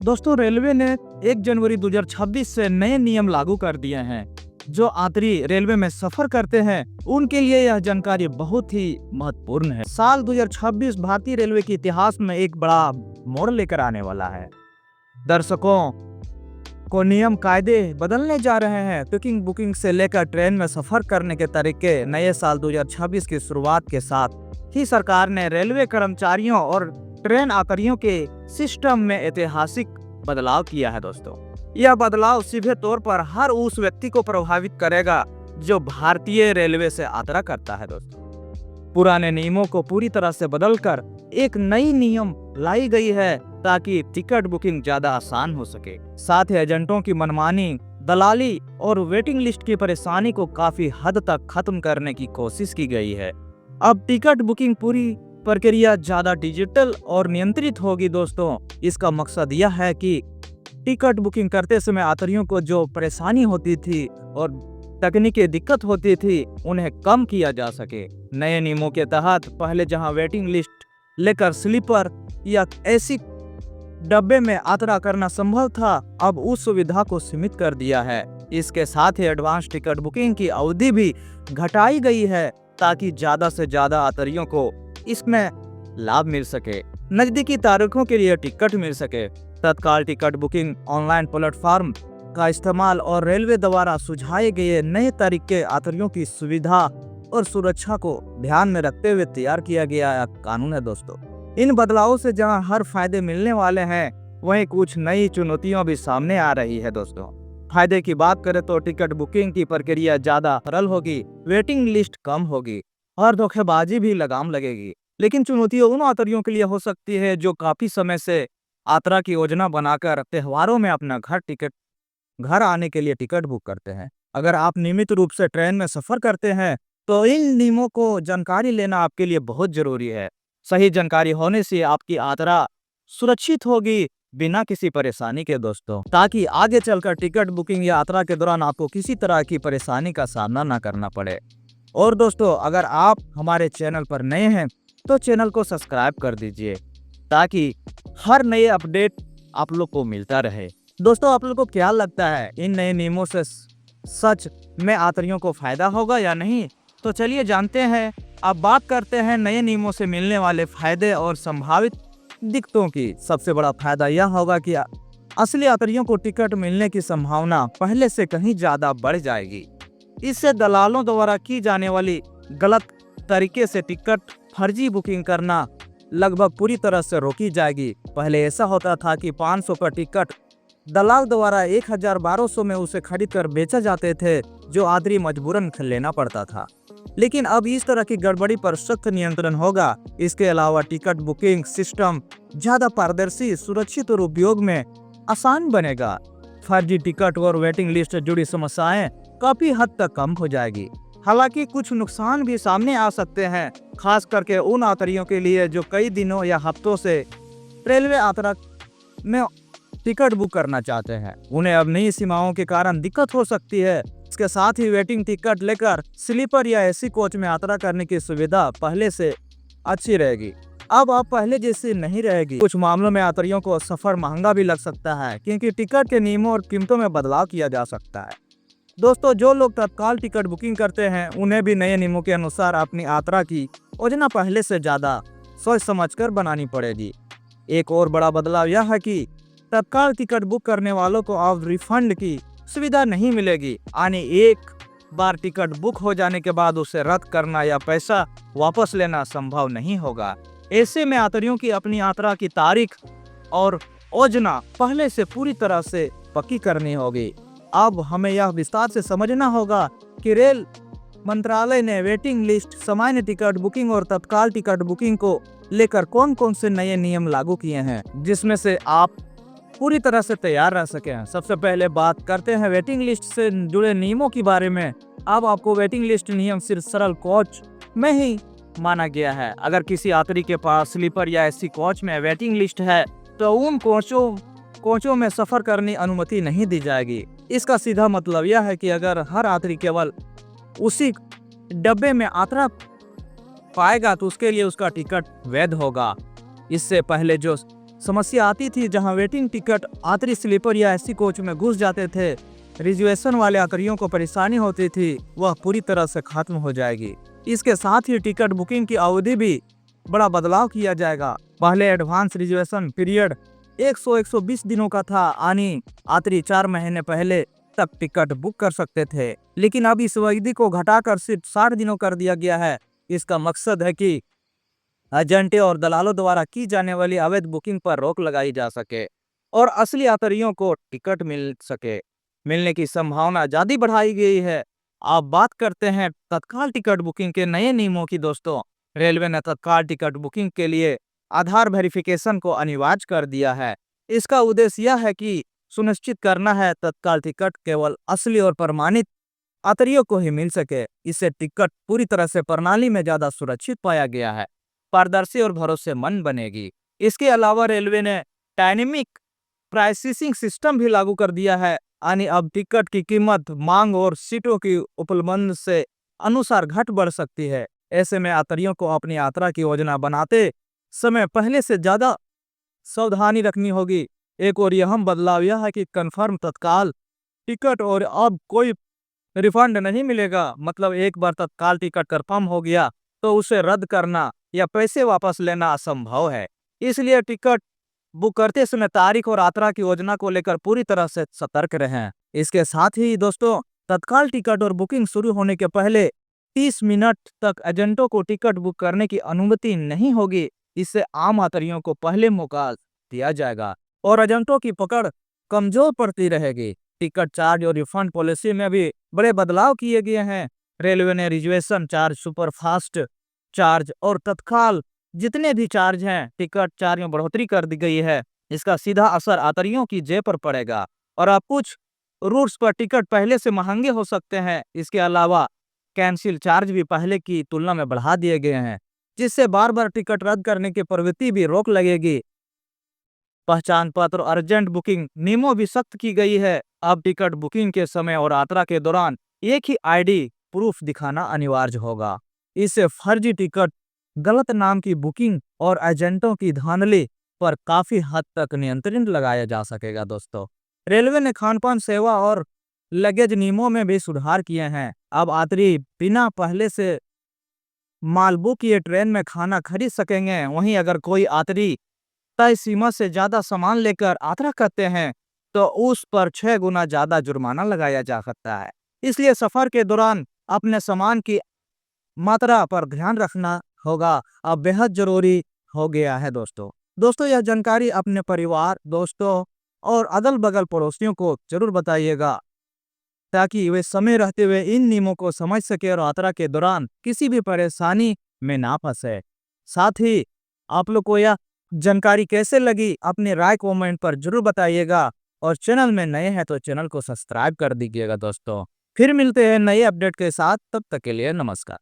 दोस्तों, रेलवे ने 1 जनवरी 2026 से नए नियम लागू कर दिए हैं। जो यात्री रेलवे में सफर करते हैं उनके लिए यह जानकारी बहुत ही महत्वपूर्ण है। साल 2026 भारतीय रेलवे के इतिहास में एक बड़ा मोड़ लेकर आने वाला है। दर्शकों को नियम कायदे बदलने जा रहे हैं। टिकट बुकिंग से लेकर ट्रेन में सफर करने के तरीके नए साल 2026 की शुरुआत के साथ ही सरकार ने रेलवे कर्मचारियों और ट्रेन यात्रियों के सिस्टम में ऐतिहासिक बदलाव किया है। दोस्तों, यह बदलाव सीधे तौर पर हर उस व्यक्ति को प्रभावित करेगा जो भारतीय रेलवे से यात्रा करता है। दोस्तों, पुराने नियमों को पूरी तरह से बदलकर एक नई नियम लाई गई है ताकि टिकट बुकिंग ज्यादा आसान हो सके। साथ ही एजेंटों की मनमानी, दलाली और वेटिंग लिस्ट की परेशानी को काफी हद तक खत्म करने की कोशिश की गई है। अब टिकट बुकिंग पूरी प्रक्रिया ज्यादा डिजिटल और नियंत्रित होगी। दोस्तों, इसका मकसद यह है कि टिकट बुकिंग करते समय यात्रियों को जो परेशानी होती थी और तकनीकी दिक्कत होती थी उन्हें कम किया जा सके। नए नियमों के तहत पहले जहां वेटिंग लिस्ट लेकर स्लीपर या एसी डब्बे में यात्रा करना संभव था, अब उस सुविधा को सीमित कर दिया है। इसके साथ ही एडवांस टिकट बुकिंग की अवधि भी घटाई गई है ताकि ज्यादा से ज्यादा यात्रियों को इसमें लाभ मिल सके। नजदीकी तारीखों के लिए टिकट मिल सके। तत्काल टिकट बुकिंग, ऑनलाइन प्लेटफॉर्म का इस्तेमाल और रेलवे द्वारा सुझाए गए नए तरीके यात्रियों की सुविधा और सुरक्षा को ध्यान में रखते हुए तैयार किया गया कानून है। दोस्तों, इन बदलावों से जहां हर फायदे मिलने वाले हैं, वहीं कुछ नई चुनौतियां भी सामने आ रही है। दोस्तों, फायदे की बात करें तो टिकट बुकिंग की प्रक्रिया ज्यादा सरल होगी, वेटिंग लिस्ट कम होगी और धोखेबाजी भी लगाम लगेगी। लेकिन चुनौतियां उन यात्रियों के लिए हो सकती है जो काफी समय से यात्रा की योजना बनाकर त्योहारों में अपना घर आने के लिए टिकट बुक करते हैं। अगर आप नियमित रूप से ट्रेन में सफर करते हैं तो इन नियमों को जानकारी लेना आपके लिए बहुत जरूरी है। सही जानकारी होने से आपकी यात्रा सुरक्षित होगी बिना किसी परेशानी के। दोस्तों, ताकि आगे चलकर टिकट बुकिंग या यात्रा के दौरान आपको किसी तरह की परेशानी का सामना न करना पड़े। और दोस्तों, अगर आप हमारे चैनल पर नए हैं तो चैनल को सब्सक्राइब कर दीजिए ताकि हर नए अपडेट आप लोग को मिलता रहे। दोस्तों, आप लोग को क्या लगता है, इन नए नियमों से सच में यात्रियों को फायदा होगा या नहीं? तो चलिए जानते हैं। अब बात करते हैं नए नियमों से मिलने वाले फायदे और संभावित दिक्कतों की। सबसे बड़ा फायदा यह होगा कि असली यात्रियों को टिकट मिलने की संभावना पहले से कहीं ज्यादा बढ़ जाएगी। इससे दलालों द्वारा की जाने वाली गलत तरीके से टिकट फर्जी बुकिंग करना लगभग पूरी तरह से रोकी जाएगी। पहले ऐसा होता था कि 500 का टिकट दलाल द्वारा 1200 में उसे खरीद कर बेचा जाते थे, जो यात्री मजबूरन लेना पड़ता था। लेकिन अब इस तरह की गड़बड़ी पर सख्त नियंत्रण होगा। इसके अलावा टिकट बुकिंग सिस्टम ज्यादा पारदर्शी, सुरक्षित और उपयोग में आसान बनेगा। फर्जी टिकट और वेटिंग लिस्ट से जुड़ी समस्याएं काफी हद तक कम हो जाएगी। हालांकि कुछ नुकसान भी सामने आ सकते हैं, खास करके उन यात्रियों के लिए जो कई दिनों या हफ्तों से रेलवे यात्रा में टिकट बुक करना चाहते हैं। उन्हें अब नई सीमाओं के कारण दिक्कत हो सकती है। इसके साथ ही वेटिंग टिकट लेकर स्लीपर या एसी कोच में यात्रा करने की सुविधा पहले से अच्छी रहेगी। अब पहले जैसी नहीं रहेगी। कुछ मामलों में यात्रियों को सफर महंगा भी लग सकता है, क्योंकि टिकट के नियमों और कीमतों में बदलाव किया जा सकता है। दोस्तों, जो लोग तत्काल टिकट बुकिंग करते हैं उन्हें भी नए नियमों के अनुसार अपनी यात्रा की योजना पहले से ज्यादा सोच समझकर बनानी पड़ेगी। एक और बड़ा बदलाव यह है कि तत्काल टिकट बुक करने वालों को अब रिफंड की सुविधा नहीं मिलेगी। यानी एक बार टिकट बुक हो जाने के बाद उसे रद्द करना या पैसा वापस लेना संभव नहीं होगा। ऐसे में यात्रियों की अपनी यात्रा की तारीख और योजना पहले से पूरी तरह से पक्की करनी होगी। अब हमें यह विस्तार से समझना होगा कि रेल मंत्रालय ने वेटिंग लिस्ट, सामान्य टिकट बुकिंग और तत्काल टिकट बुकिंग को लेकर कौन कौन से नए नियम लागू किए हैं, जिसमें से आप पूरी तरह से तैयार रह सके। सबसे पहले बात करते हैं वेटिंग लिस्ट से जुड़े नियमों के बारे में। अब आपको वेटिंग लिस्ट नियम सिर्फ सरल कोच में ही माना गया है। अगर किसी यात्री के पास स्लीपर या एसी कोच में वेटिंग लिस्ट है तो उन कोचों में सफर करने की अनुमति नहीं दी जाएगी। इसका सीधा मतलब यह है कि अगर हर यात्री केवल उसी डब्बे में यात्रा पाएगा तो उसके लिए उसका टिकट वैध होगा। इससे पहले जो समस्या आती थी जहां वेटिंग टिकट यात्री स्लीपर या एसी कोच में घुस जाते थे। रिजर्वेशन वाले यात्रियों को परेशानी होती थी, वह पूरी तरह से खत्म हो जाएगी। इसके साथ ही टिकट बुकिंग की अवधि भी बड़ा बदलाव किया जाएगा। पहले एडवांस रिजर्वेशन पीरियड 100-120 दिनों का था, यानी यात्री 4 महीने पहले तक टिकट बुक कर सकते थे। लेकिन अब इस अवधि को घटाकर सिर्फ 60 दिनों कर दिया गया है। इसका मकसद है कि एजेंटों और दलालों द्वारा की जाने वाली अवैध बुकिंग पर रोक लगाई जा सके और असली यात्रियों को टिकट मिलने की संभावना ज्यादा बढ़ाई गई है। अब बात करते हैं तत्काल टिकट बुकिंग के नए नियमों की। दोस्तों, रेलवे ने तत्काल टिकट बुकिंग के लिए आधार वेरिफिकेशन को अनिवार्य कर दिया है। इसका उद्देश्य यह है कि सुनिश्चित करना है तत्काल टिकट केवल असली और प्रमाणित यात्रियों को ही मिल सके। इससे टिकट पूरी तरह से प्रणाली में ज्यादा सुरक्षित पाया गया है, पारदर्शी और भरोसेमंद बनेगी। इसके अलावा रेलवे ने डायनेमिक प्राइसिंग सिस्टम भी लागू कर दिया है, यानी अब टिकट की कीमत मांग और सीटों की उपलब्ध से अनुसार घट बढ़ सकती है। ऐसे में यात्रियों को अपनी यात्रा की योजना बनाते समय पहले से ज्यादा सावधानी रखनी होगी। एक और अहम बदलाव यह है कि कंफर्म तत्काल टिकट और अब कोई रिफंड नहीं मिलेगा। मतलब एक बार तत्काल टिकट कंफर्म हो गया तो उसे रद्द करना या पैसे वापस लेना असंभव है। इसलिए टिकट बुक करते समय तारीख और यात्रा की योजना को लेकर पूरी तरह से सतर्क रहें। इसके साथ ही दोस्तों, तत्काल टिकट और बुकिंग शुरू होने के पहले 30 मिनट तक एजेंटों को टिकट बुक करने की अनुमति नहीं होगी। इससे आम यात्रियों को पहले मौका दिया जाएगा और एजेंटों की पकड़ कमजोर पड़ती रहेगी। टिकट चार्ज और रिफंड पॉलिसी में भी बड़े बदलाव किए गए हैं। रेलवे ने रिजर्वेशन चार्ज, सुपरफास्ट चार्ज और तत्काल जितने भी चार्ज हैं, टिकट चार्ज में बढ़ोतरी कर दी गई है। इसका सीधा असर यात्रियों की जेब पर पड़ेगा और अब कुछ रूट्स पर टिकट पहले से महंगे हो सकते हैं। इसके अलावा कैंसिल चार्ज भी पहले की तुलना में बढ़ा दिए गए हैं, जिससे बार बार टिकट रद्द करने की प्रवृत्ति भी रोक लगेगी। पहचान पत्र और अर्जेंट बुकिंग नियमों भी सख्त की गई है। अब टिकट बुकिंग के समय और यात्रा के दौरान एक ही आईडी प्रूफ दिखाना अनिवार्य होगा। इससे फर्जी टिकट, गलत नाम की बुकिंग और एजेंटों की धांधली पर काफी हद तक नियंत्रण लगाया जा सकेगा। दोस्तों, रेलवे ने खान-पान सेवा और लगेज नियमों में भी सुधार किए हैं। अब यात्री बिना पहले से माल बुक किए ट्रेन में खाना खरीद सकेंगे। वहीं अगर कोई यात्री तय सीमा से ज्यादा सामान लेकर यात्रा करते हैं तो उस पर 6 गुना ज्यादा जुर्माना लगाया जा सकता है। इसलिए सफर के दौरान अपने सामान की मात्रा पर ध्यान रखना होगा, अब बेहद जरूरी हो गया है। दोस्तों, यह जानकारी अपने परिवार, दोस्तों और अगल बगल पड़ोसियों को जरूर बताइएगा, ताकि वे समय रहते हुए इन नियमों को समझ सके और यात्रा के दौरान किसी भी परेशानी में ना फंसे। साथ ही आप लोग को यह जानकारी कैसे लगी, अपनी राय कमेंट पर जरूर बताइएगा और चैनल में नए हैं तो चैनल को सब्सक्राइब कर दीजिएगा। दोस्तों, फिर मिलते हैं नए अपडेट के साथ, तब तक के लिए नमस्कार।